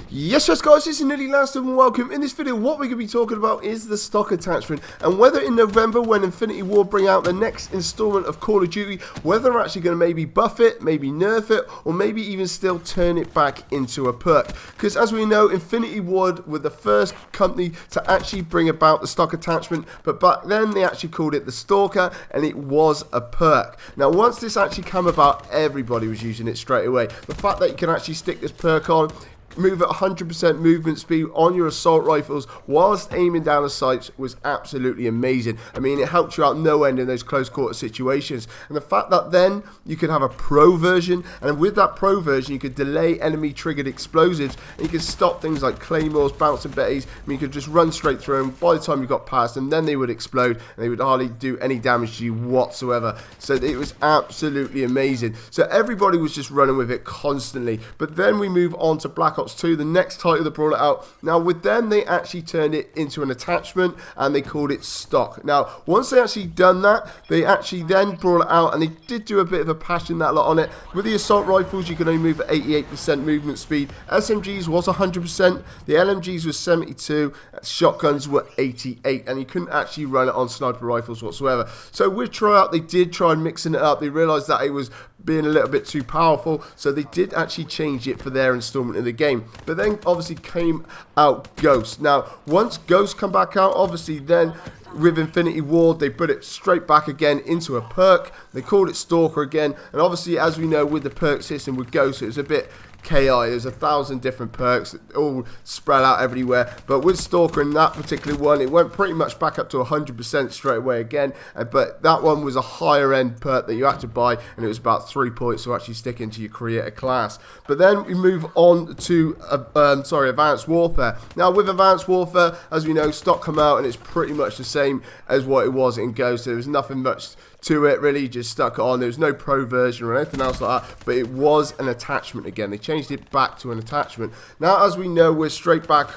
Yes guys, this is Nearly Last and welcome. In this video what we're going to be talking about is the stock attachment and whether in November when Infinity Ward bring out the next installment of Call of Duty, whether they're actually going to maybe buff it, maybe nerf it, or maybe even still turn it back into a perk. Because as we know, Infinity Ward were the first company to actually bring about the stock attachment, but back then they actually called it the Stalker and it was a perk. Now once this actually came about, everybody was using it straight away. The fact that you can actually stick this perk on, move at 100% movement speed on your assault rifles whilst aiming down the sights was absolutely amazing. I mean, it helped you out no end in those close quarter situations. And the fact that then you could have a pro version, and with that pro version you could delay enemy triggered explosives and you could stop things like claymores, bouncing betties. I mean, you could just run straight through them by the time you got past them, then they would explode and they would hardly do any damage to you whatsoever. So it was absolutely amazing. So everybody was just running with it constantly. But then we move on to Black Ops 2, the next title that brought it out. Now with them they actually turned it into an attachment and they called it stock. Now once they actually done that, they actually then brought it out and they did do a bit of a patch in that lot on it. With the assault rifles you can only move at 88% movement speed, SMGs was 100%, the LMGs was 72, shotguns were 88, and you couldn't actually run it on sniper rifles whatsoever. So with tryout they did try mixing it up. They realized that it was being a little bit too powerful, so they did actually change it for their installment of the game. But then obviously came out Ghost. Now once Ghost come back out, obviously then with Infinity Ward they put it straight back again into a perk. They called it Stalker again, and obviously as we know with the perk system with Ghost it was a bit KI. There's 1,000 different perks all spread out everywhere, but with Stalker in that particular one it went pretty much back up to 100% straight away again. But that one was a higher end perk that you had to buy, and it was about 3 points to actually stick into your creator class. But then we move on to Advanced Warfare. Now with Advanced Warfare, as we know, stock come out and it's pretty much the same as what it was in Ghost. There was nothing much to it really, just stuck it on. There was no pro version or anything else like that, but it was an attachment again. They changed it back to an attachment. Now as we know, we're straight back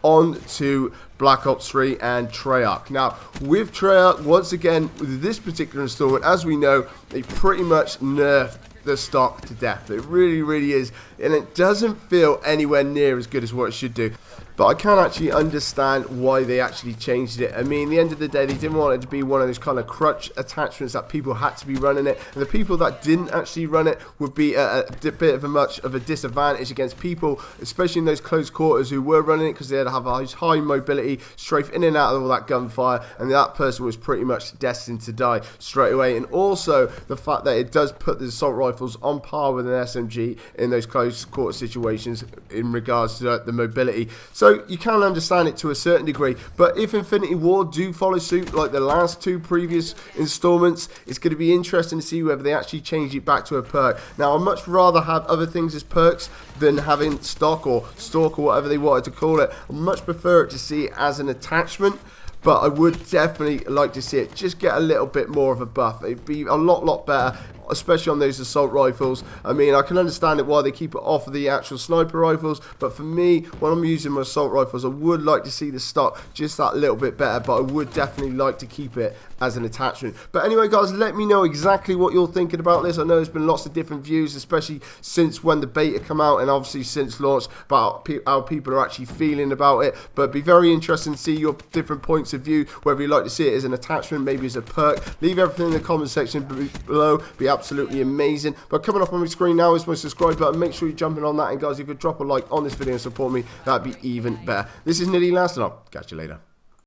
on to Black Ops 3 and Treyarch. Now with Treyarch, once again with this particular installment, as we know, they pretty much nerfed the stock to death. It really is, and it doesn't feel anywhere near as good as what it should do. But I can actually understand why they actually changed it. I mean, at the end of the day, they didn't want it to be one of those kind of crutch attachments that people had to be running it. And the people that didn't actually run it would be a bit of a disadvantage against people, especially in those close quarters who were running it, because they had to have a high mobility, strafe in and out of all that gunfire, and that person was pretty much destined to die straight away. And also the fact that it does put the assault rifles on par with an SMG in those close quarter situations in regards to the mobility. So you can understand it to a certain degree, but if Infinity Ward do follow suit like the last two previous installments, it's going to be interesting to see whether they actually change it back to a perk. Now I'd much rather have other things as perks than having stock or stalk or whatever they wanted to call it. I'd much prefer it to see it as an attachment, but I would definitely like to see it just get a little bit more of a buff. It'd be a lot better, especially on those assault rifles. I mean, I can understand it why they keep it off of the actual sniper rifles, but for me, when I'm using my assault rifles, I would like to see the stock just that little bit better, but I would definitely like to keep it as an attachment. But anyway guys, let me know exactly what you're thinking about this. I know there's been lots of different views, especially since when the beta come out and obviously since launch, about how people are actually feeling about it. But it'd be very interesting to see your different points of view, whether you like to see it as an attachment, maybe as a perk. Leave everything in the comment section below. Be absolutely amazing. But coming up on my screen now is my subscribe button. Make sure you're jumping on that, and guys, if you could drop a like on this video and support me, that'd be even better. This is Nearly Last, and I'll catch you later.